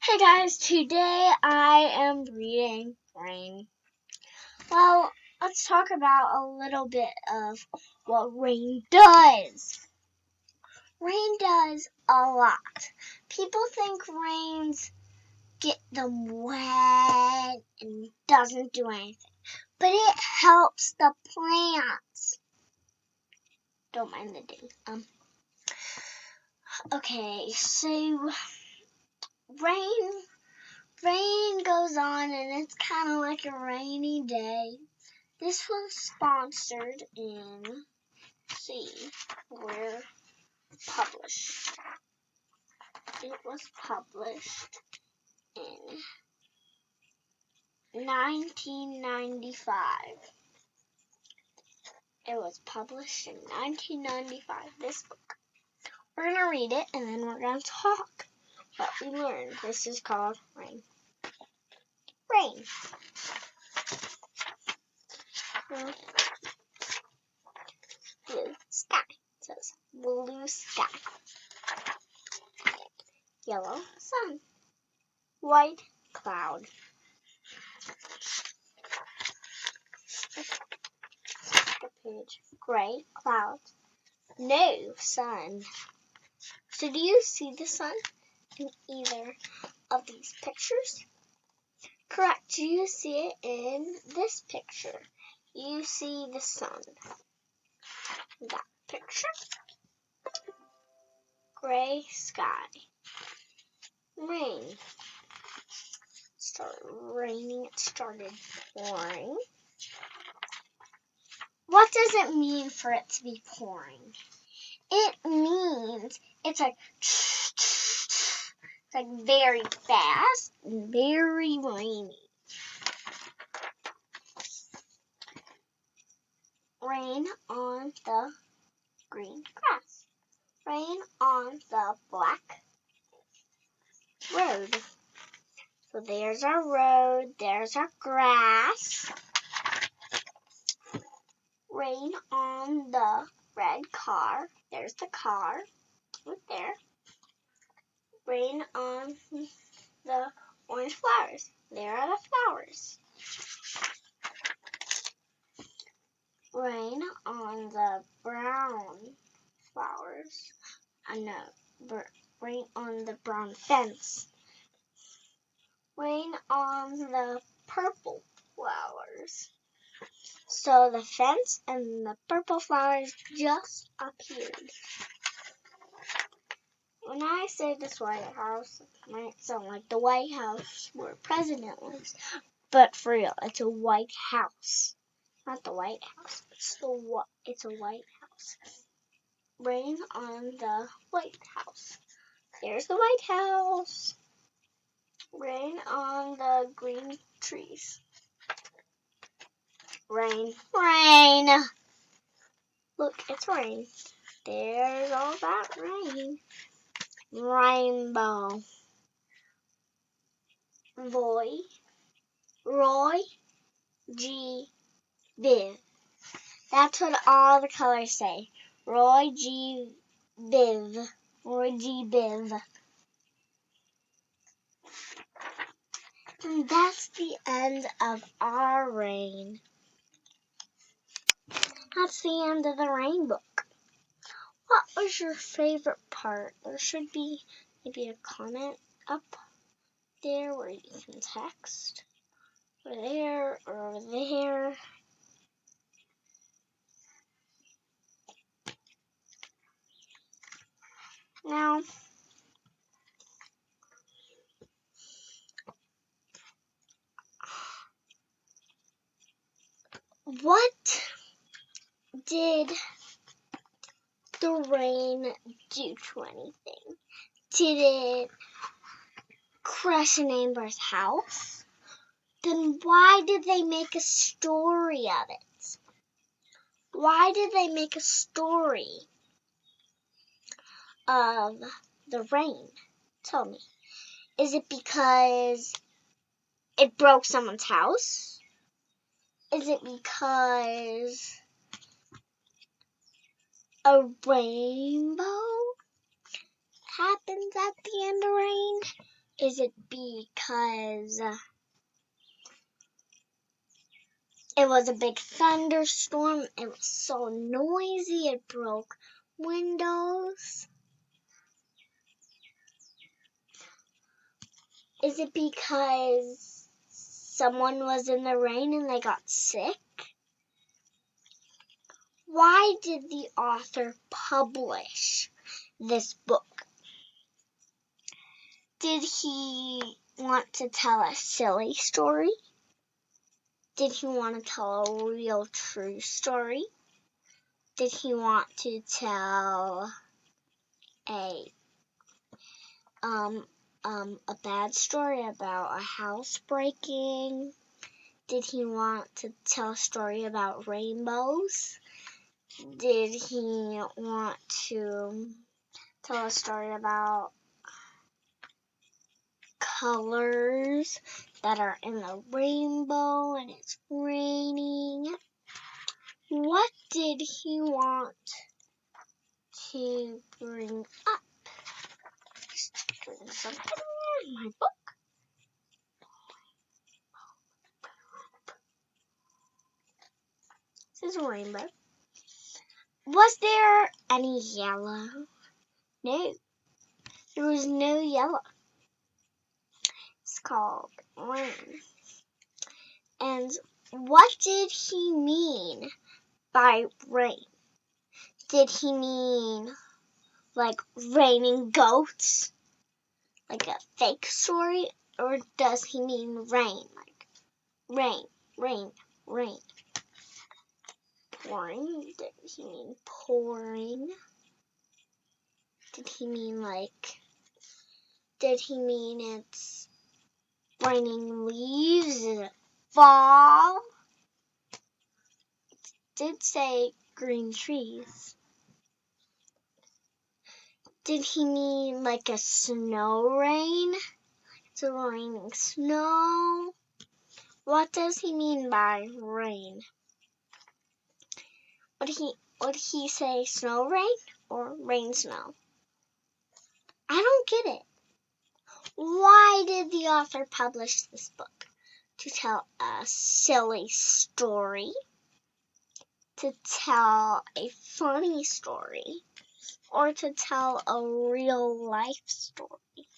Hey guys, today I am reading Rain. Well, let's talk about a little bit of what rain does. Rain does a lot. People think rains get them wet and doesn't do anything, but it helps the plants. Don't mind the ding. Okay, so rain goes on and it's kind of like a rainy day. This was sponsored in, where published. It was published in 1995. It was published in 1995, this book. We're going to read it and then we're going to talk what we learned. This is called Rain. Rain. Blue sky. It says blue sky. Yellow sun. White cloud. Page. Gray clouds. No sun. So do you see the sun in either of these pictures? Correct. Do you see it in this picture? You see the sun. That picture. Gray sky. Rain. Started raining. It started pouring. What does it mean for it to be pouring? It means it's like very fast and very rainy. Rain on the green grass. Rain on the black road. So there's our road, there's our grass. Rain on the red car. There's the car right there. Rain on the orange flowers. There are the flowers. Rain on the brown flowers. Rain on the brown fence. Rain on the purple flowers. So the fence and the purple flowers just appeared. When I say this White House, it might sound like the White House where President lives. But for real, it's a White House. Not the White House. It's a White House. Rain on the White House. There's the White House. Rain on the green trees. Rain. Rain. Look, it's rain. There's all that rain. Rainbow. Roy G. Biv. That's what all the colors say. Roy G. Biv. Roy G. Biv. And that's the end of our rain. That's the end of the rain book. What was your favorite part? There should be maybe a comment up there where you can text. Or there, or over there. Now, what did the rain do to anything? Did it crush a neighbor's house? Then why did they make a story of it? Why did they make a story of the rain? Tell me. Is it because it broke someone's house? Is it because a rainbow happens at the end of rain? Is it because it was a big thunderstorm? It was so noisy it broke windows? Is it because someone was in the rain and they got sick? Why did the author publish this book? Did he want to tell a silly story? Did he want to tell a real true story? Did he want to tell a bad story about a house breaking? Did he want to tell a story about rainbows? Did he want to tell a story about colors that are in the rainbow and it's raining? What did he want to bring up? Just doing something in my book. This is a rainbow. Was there any yellow? No, there was no yellow. It's called rain. And what did he mean by rain? Did he mean like raining goats? Like a fake story? Or does he mean rain? Like rain, rain, rain. Pouring? Did he mean pouring? Did he mean it's raining leaves? Is it fall? It did say green trees. Did he mean like a snow rain? It's raining snow. What does he mean by rain? Would he say snow rain or rain snow? I don't get it. Why did the author publish this book? To tell a silly story? To tell a funny story? Or to tell a real life story?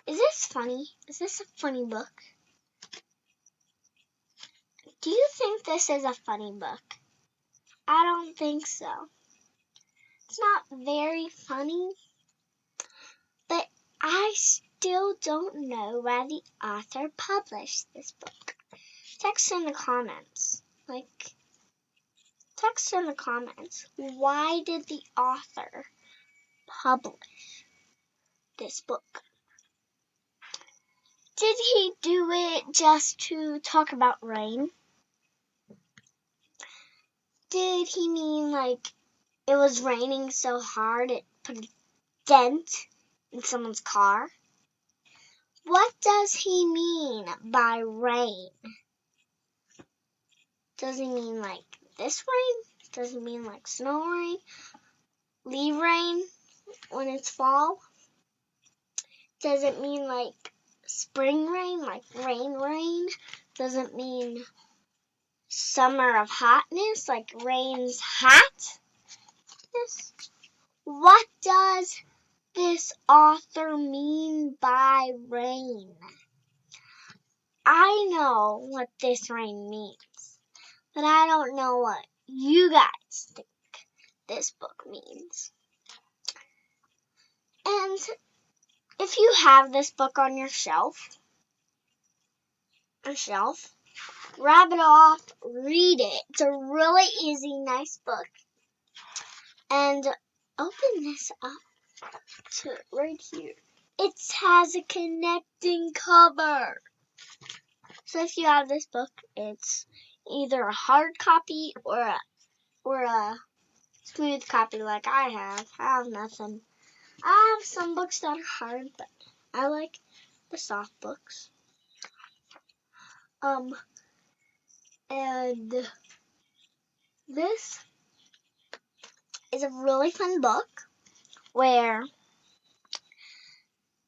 Is this funny? Is this a funny book? Do you think this is a funny book? I don't think so. It's not very funny, but I still don't know why the author published this book. Text in the comments. Text in the comments. Why did the author publish this book? Did he do it just to talk about rain? Did he mean like it was raining so hard it put a dent in someone's car? What does he mean by rain? Does he mean like this rain? Does he mean like snow rain? Leaf rain when it's fall? Does it mean like spring rain, like rain? Does it mean summer of hotness, like rain's hotness? What does this author mean by rain? I know what this rain means, but I don't know what you guys think this book means. And if you have this book on your shelf, grab it off, read it. It's a really easy, nice book. And open this up to right here. It has a connecting cover. So if you have this book, it's either a hard copy or a smooth copy like I have. I have nothing. I have some books that are hard, but I like the soft books. And this is a really fun book where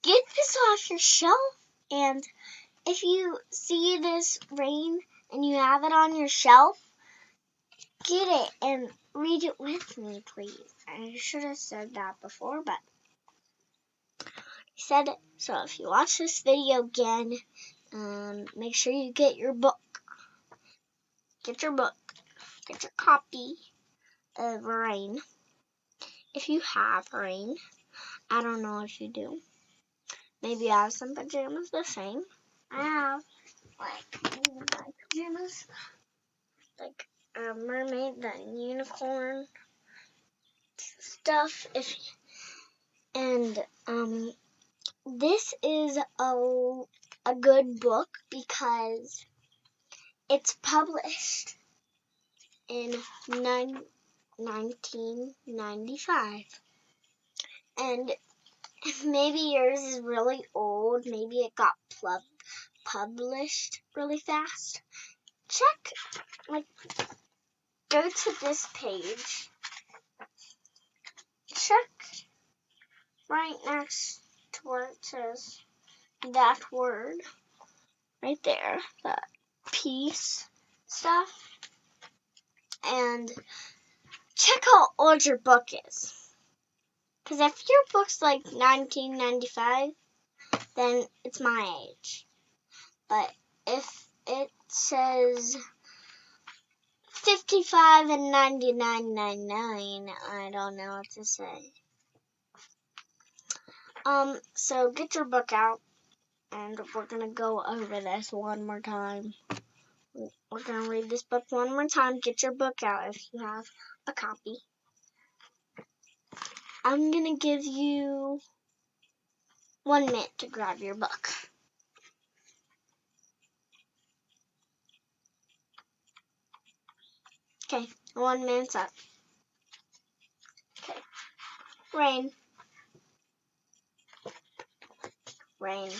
get this off your shelf, and if you see this rain and you have it on your shelf, get it and read it with me, please. I should have said that before, but I said it. So if you watch this video again, make sure you get your book. Get your book. Get your copy of Rain. If you have Rain, I don't know if you do. Maybe I have some pajamas the same. I have like my pajamas, like a mermaid, the unicorn stuff. This is a good book because it's published in 1995, and maybe yours is really old. Maybe it got published really fast. Check, go to this page. Check right next to where it says that word, right there, that peace stuff, and check how old your book is. Because if your book's like 1995, then it's my age. But if it says 55 and 99.99, I don't know what to say. So get your book out, and we're gonna go over this one more time. We're gonna read this book one more time. Get your book out if you have a copy. I'm gonna give you 1 minute to grab your book. Okay, 1 minute's up. Okay. Rain. Rain.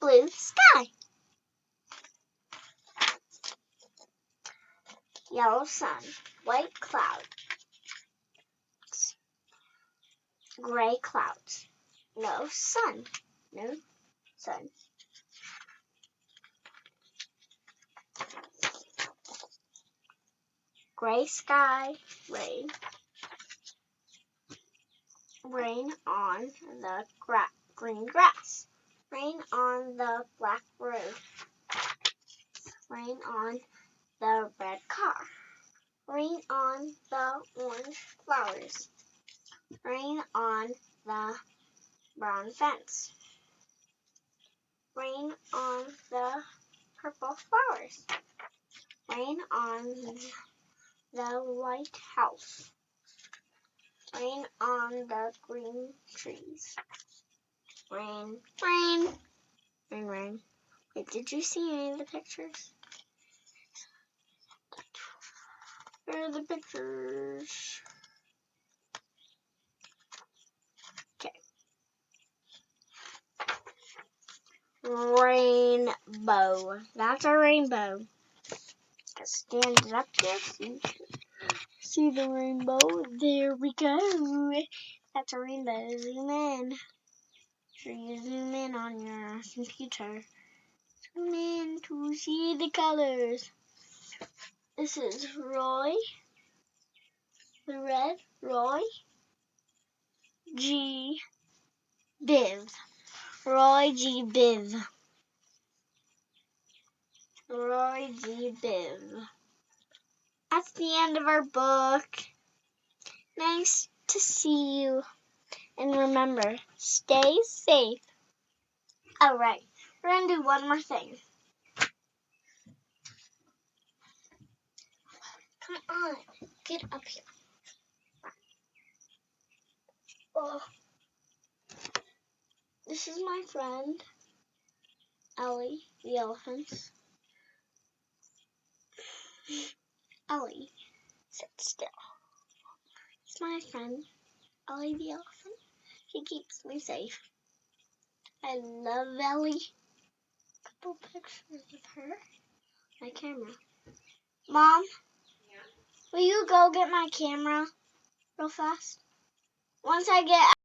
Blue sky. Yellow sun. White clouds. Gray clouds. No sun. No sun. Gray sky. Rain. Rain on the green grass. Rain on the black road. Rain on the red car. Rain on the orange flowers. Rain on the brown fence. Rain on the purple flowers. Rain on the white house. Rain on the green trees. Rain, rain, rain, rain. Wait, did you see any of the pictures? Where are the pictures? Okay. Rainbow. That's a rainbow. Stand it up here so you can see the rainbow. There we go. That's a rainbow. Zoom in. Sure you zoom in on your computer. Zoom in to see the colors. This is Roy. The red Roy. G. Biv. Roy G. Biv. Roy G. Biv. That's the end of our book. Nice to see you. And remember, stay safe. Alright, we're going to do one more thing. Come on, get up here. Oh, this is my friend, Ellie, the elephant. Ellie, sit still. It's my friend, Ellie the elephant. She keeps me safe. I love Ellie. Couple pictures of her. My camera. Mom, will you go get my camera real fast? once I get